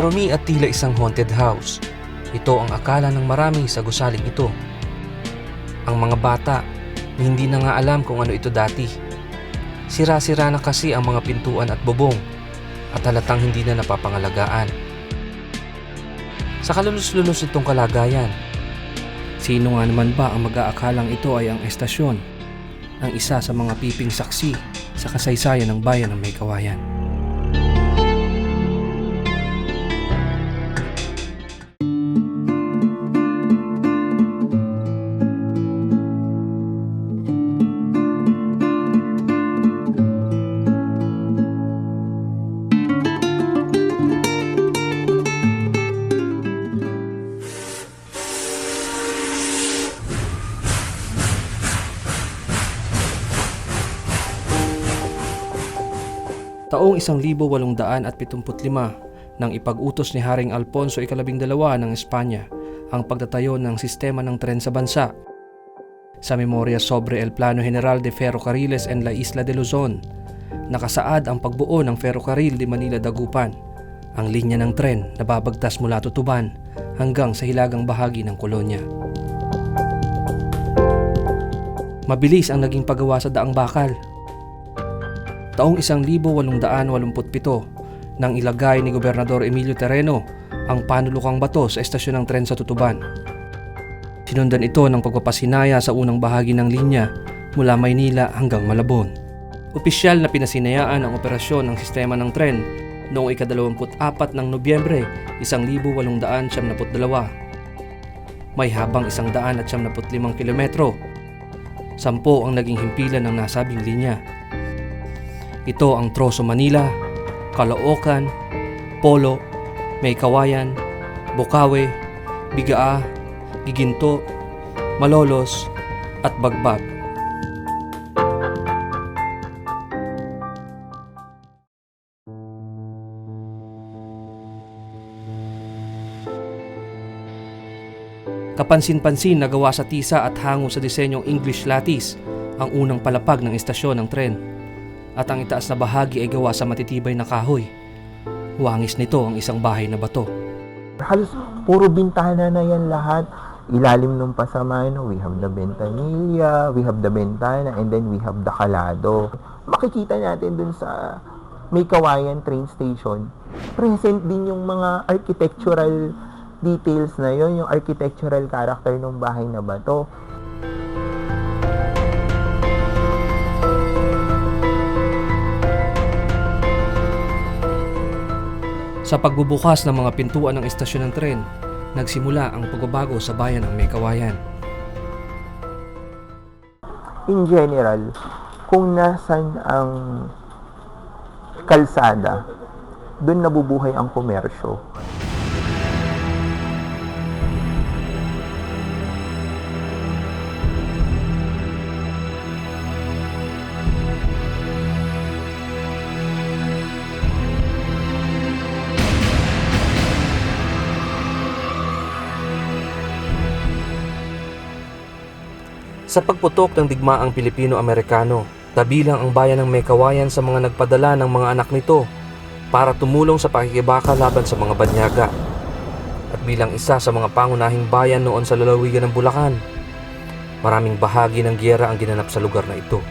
marumi at tila isang haunted house. Ito ang akala ng marami sa gusaling ito. Ang mga bata, hindi na nga alam kung ano ito dati. Sira-sira na kasi ang mga pintuan at bubong at halatang hindi na napapangalagaan. Sa kalulus-lulus itong kalagayan, sino nga naman ba ang mag-aakalang ito ay ang estasyon ng isa sa mga piping saksi sa kasaysayan ng bayan ng May Kawayan? Taong 1875 nang ipag-utos ni Haring Alfonso ika-12 ng Espanya ang pagtatayo ng sistema ng tren sa bansa. Sa memorya sobre el Plano General de Ferrocarriles en la Isla de Luzon, nakasaad ang pagbuo ng ferrocarril de Manila-Dagupan, ang linya ng tren na babagtas mula Tutuban hanggang sa hilagang bahagi ng kolonya. Mabilis ang naging paggawa sa Daang Bakal. Taong 1887 nang ilagay ni Gobernador Emilio Tereno ang panulukang bato sa estasyon ng tren sa Tutuban. Sinundan ito ng pagpapasinaya sa unang bahagi ng linya mula Maynila hanggang Malabon. Opisyal na pinasinayaan ang operasyon ng sistema ng tren noong ika-24 ng Nobyembre 1872. May habang 195 kilometro. 10 ang naging himpilan ng nasabing linya. Ito ang Troso Manila, Caloocan, Polo, May Kawayan, Bocaue, Bigaa, Giginto, Malolos at Bagbag. Kapansin-pansin na gawa sa tisa at hango sa disenyong English lattice ang unang palapag ng estasyon ng tren. At ang itaas na bahagi ay gawa sa matitibay na kahoy. Wangis nito ang isang bahay na bato. Halos puro bintana na yan lahat. Ilalim ng pasaman, we have the ventanilla, we have the bentana, and then we have the kalado. Makikita natin dun sa May Kawayan train station, present din yung mga architectural details na yon, yung architectural character ng bahay na bato. Sa pagbubukas ng mga pintuan ng estasyon ng tren, nagsimula ang pagbabago sa bayan ng May Kawayan. In general, kung nasan ang kalsada, doon nabubuhay ang komersyo. Sa pagputok ng digmaang Pilipino-Amerikano, kabilang ang bayan ng May Kawayan sa mga nagpadala ng mga anak nito para tumulong sa pakikibaka laban sa mga banyaga. At bilang isa sa mga pangunahing bayan noon sa lalawigan ng Bulacan, maraming bahagi ng giyera ang ginanap sa lugar na ito.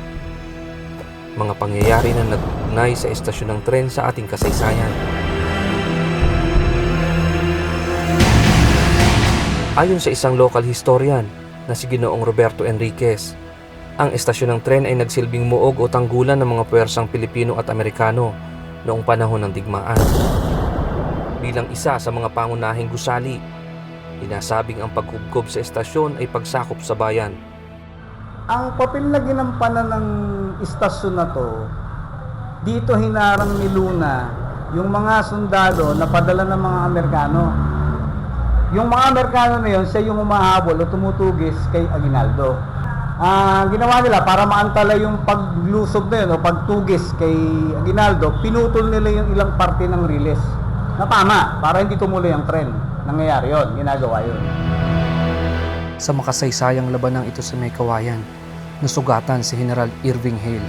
Mga pangyayari na nag-ugnay sa estasyon ng tren sa ating kasaysayan. Ayon sa isang local historian na si Ginoong Roberto Enriquez, ang estasyon ng tren ay nagsilbing muog o tanggulan ng mga puwersang Pilipino at Amerikano noong panahon ng digmaan. Bilang isa sa mga pangunahing gusali, inasabing ang paghubgob sa estasyon ay pagsakop sa bayan. Ang papel na ginampanan ng istasyon na to, dito hinarang ni Luna yung mga sundalo na padala ng mga Amerikano. Yung mga Amerikano na yun, siya yung humahabol o tumutugis kay Aguinaldo. Ginawa nila para maantala yung paglusog na yun o pagtugis kay Aguinaldo, pinutol nila yung ilang parte ng riles. Na tama, para hindi tumuloy ang tren. Nangyayari yun, ginagawa yun. Sa makasaysayang labanang ito sa May Kawayan, nasugatan si General Irving Hale.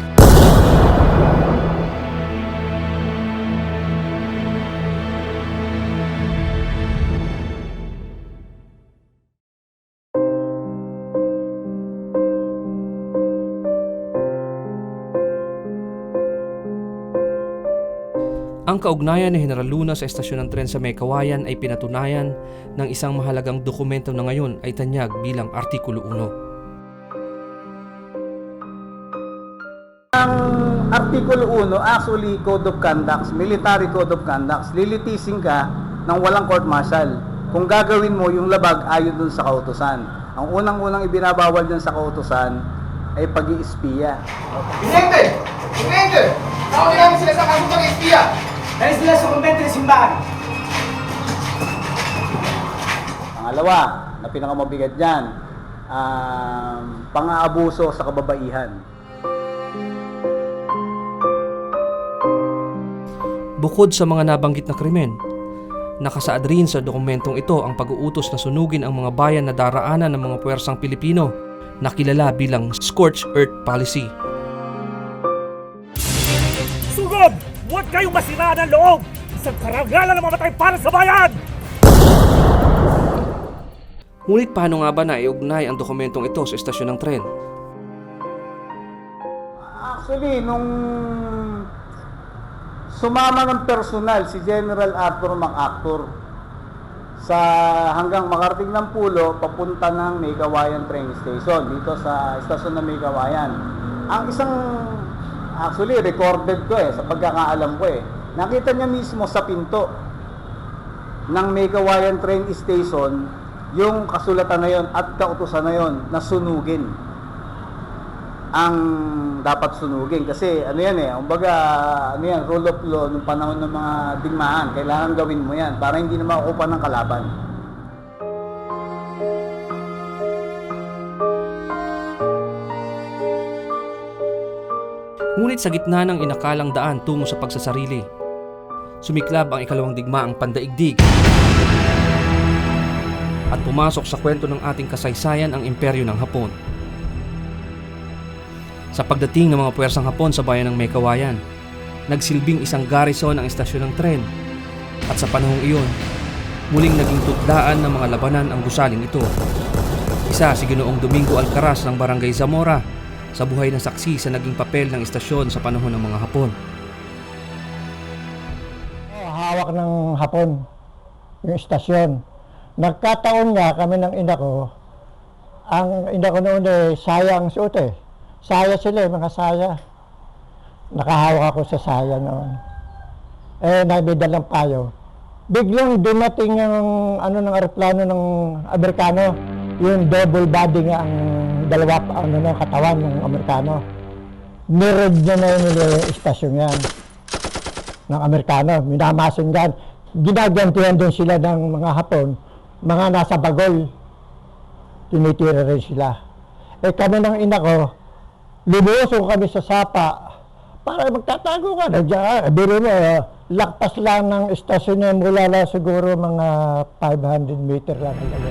Ang kaugnayan ni General Luna sa estasyon ng tren sa May Kawayan ay pinatunayan ng isang mahalagang dokumento na ngayon ay tanyag bilang Artikulo 1. Ang Artikulo 1, actually Code of Conduct, Military Code of Conduct, lilitisin ka ng walang court martial kung gagawin mo yung labag ayon dun sa kautusan. Ang unang-unang ibinabawal dun sa kautusan ay pag-iispiya. Presidente! Presidente! Nakaunin namin sila sa kaso pag-ispiya! Dahil sila sa kumbento ng simbahan. Pangalawa, na pinakamabigat dyan, pang-aabuso sa kababaihan. Bukod sa mga nabanggit na krimen, nakasaad rin sa dokumentong ito ang pag-uutos na sunugin ang mga bayan na daraanan ng mga puwersang Pilipino na kilala bilang Scorched Earth Policy. Sugod! Huwag kayong masira ng loob! Isang karangalan na mamatay para sa bayan! Ngunit paano nga ba naiugnay ang dokumentong ito sa estasyon ng tren? Actually, nung sumama ng personal si General Arthur MacArthur sa hanggang makarating ng Pulo papunta ng May Kawayan train station dito sa estasyon ng May Kawayan. Ang isang actually recorded ko sa pagkakaalam ko nakita niya mismo sa pinto ng May Kawayan train station yung kasulatan na yon at kautusan na yon na sunugin ang dapat sunugin kasi kumbaga rule of law nung panahon ng mga digmaan, kailangan gawin mo yan para hindi na makukuha ng kalaban. Ngunit sa gitna ng inakalang daan tungo sa pagsasarili, sumiklab ang ikalawang digmaang pandaigdig at pumasok sa kwento ng ating kasaysayan ang imperyo ng Hapon. Sa pagdating ng mga puwersang Hapon sa bayan ng May Kawayan, nagsilbing isang garrison ang estasyon ng tren at sa panahong iyon, muling naging tutdaan ng mga labanan ang gusaling ito. Isa si Ginoong Domingo Alcaraz ng Barangay Zamora sa buhay na saksi sa naging papel ng estasyon sa panahon ng mga Hapon. Hawak ng Hapon yung estasyon. Nagkataon nga kami ng ina ko, ang ina ko noon sayang suot Saya sila mga saya. Nakahawak ako sa saya noon. May dalang payo. Biglang dumating yung ng aeroplano ng Amerikano. Yung double body nga ang dalawa katawan ng Amerikano. Nirod niya na yung istasyon yan ng Amerikano. Minamasin yan. Ginagantihan din sila ng mga Hapon. Mga nasa bagol. Tinitira rin sila. Kami ng ina ko, lumuso kami sa sapa para magtatago ka na dyan. Biro mo, lakpas lang ng istasyon niya mula na siguro mga 500 meter lang talaga.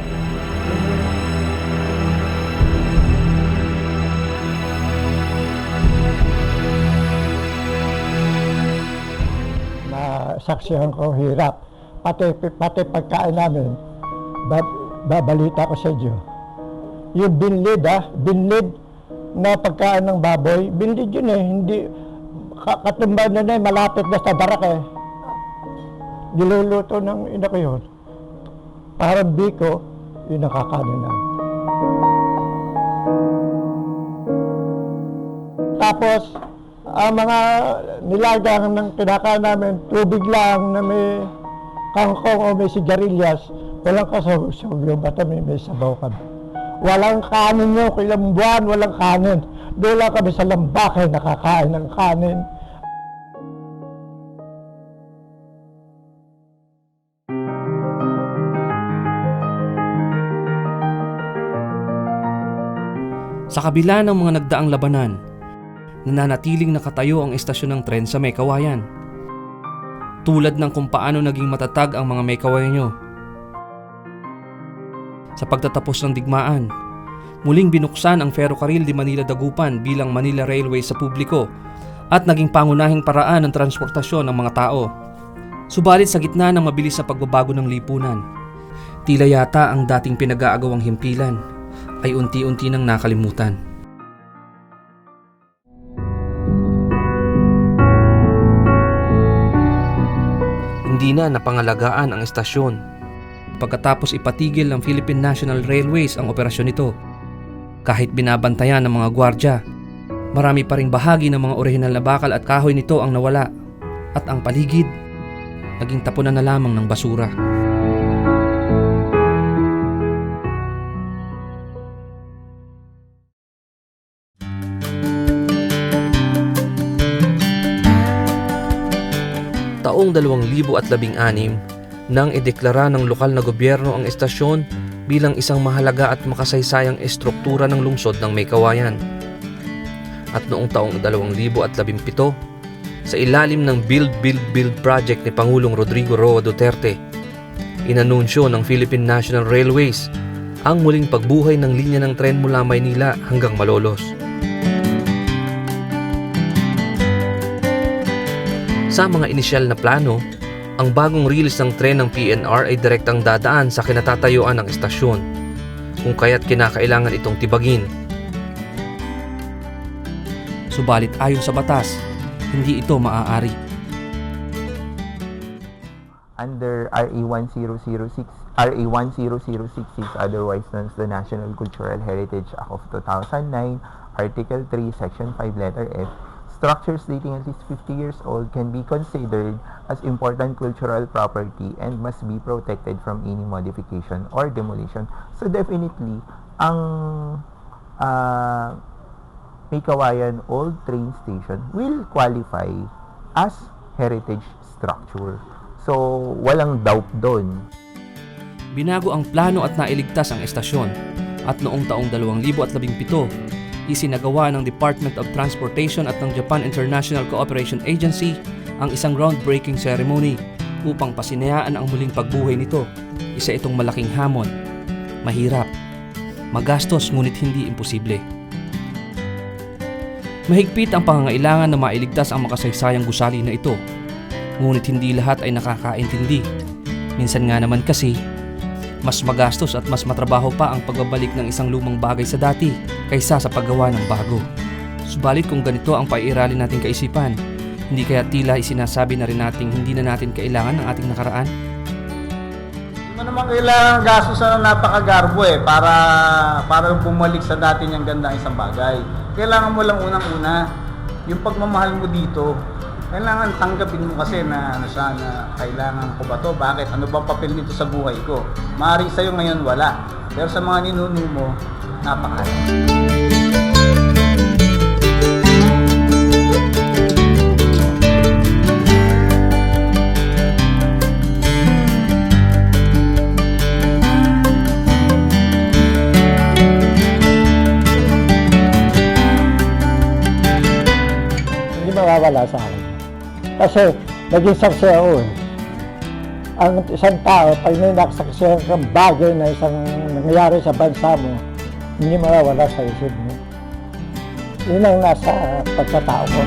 Nasaksihan ko hirap. Pati pagkain namin, babalita ko sa inyo. Yung binlid na pagkaan ng baboy, binlid yun hindi katumba na malapit na sa darak Niluluto ng ina ko yun. Parang biko, yun nakakanin na. Tapos, ang mga nilagang ng kinakain namin, tubig lang na may kangkong o may sigarilyas, walang kasawsaw yung bata, may sabaw kami. Walang kanin nyo, ilang buwan, walang kanin. Doon lang kami sa Lambake, nakakain ng kanin. Sa kabila ng mga nagdaang labanan, nananatiling nakatayo ang estasyon ng tren sa May Kawayan. Tulad ng kung paano naging matatag ang mga May Kawayanyo. Sa pagtatapos ng digmaan, muling binuksan ang ferrocarril de Manila-Dagupan bilang Manila Railway sa publiko at naging pangunahing paraan ng transportasyon ng mga tao. Subalit sa gitna ng mabilis na pagbabago ng lipunan, tila yata ang dating pinag-aagawang himpilan ay unti-unti nang nakalimutan. na napangalagaan ang estasyon. Pagkatapos ipatigil ng Philippine National Railways ang operasyon nito, kahit binabantayan ng mga gwardya, marami pa ring bahagi ng mga orihinal na bakal at kahoy nito ang nawala at ang paligid naging tapunan na lamang ng basura. Taong 2016 nang ideklara ng lokal na gobyerno ang estasyon bilang isang mahalaga at makasaysayang estruktura ng lungsod ng Maykawayan. At noong taong 2017, sa ilalim ng Build Build Build project ni Pangulong Rodrigo Roa Duterte, inanunsyo ng Philippine National Railways ang muling pagbuhay ng linya ng tren mula Maynila hanggang Malolos. Sa mga inisyal na plano, ang bagong release ng tren ng PNR ay direktang dadaan sa kinatatayuan ng estasyon, kung kaya't kinakailangan itong tibagin. Subalit ayon sa batas, hindi ito maaari. Under RA 1006, RA 10066, otherwise known as the National Cultural Heritage Act of 2009, Article 3, Section 5, Letter F, structures dating at least 50 years old can be considered as important cultural property and must be protected from any modification or demolition. So definitely, ang Maykawayan Old Train Station will qualify as heritage structure. So walang doubt doon. Binago ang plano at nailigtas ang estasyon, at noong taong 2017, isinagawa ng Department of Transportation at ng Japan International Cooperation Agency ang isang groundbreaking ceremony upang pasinayaan ang muling pagbuhay nito. Isa itong malaking hamon, mahirap, magastos ngunit hindi imposible. Mahigpit ang pangangailangan na mailigtas ang makasaysayang gusali na ito, ngunit hindi lahat ay nakakaintindi. Minsan nga naman kasi, mas magastos at mas matrabaho pa ang pagbabalik ng isang lumang bagay sa dati kaysa sa paggawa ng bago. Subalit kung ganito ang paiiralin nating kaisipan, hindi kaya tila isinasabi na rin nating hindi na natin kailangan ng ating nakaraan? Hindi mo naman kailangan gastos na napakagarbo para bumalik sa dati niyang ganda ang isang bagay. Kailangan mo lang unang-una, yung pagmamahal mo dito, kailangan tanggapin mo kasi na kailangan ko ba to? Bakit? Ano bang papel nito sa buhay ko? Maaaring sa'yo ngayon wala. Pero sa mga ninuno mo, napakahalaga. Hindi mawawala sa akin. Kasi naging saksi ako eh. Ang isang tao, pag may nakasaksihan kang bagay na isang nangyayari sa bansa mo, hindi mawawala sa isip mo. Yun ang nasa pagkatao ko.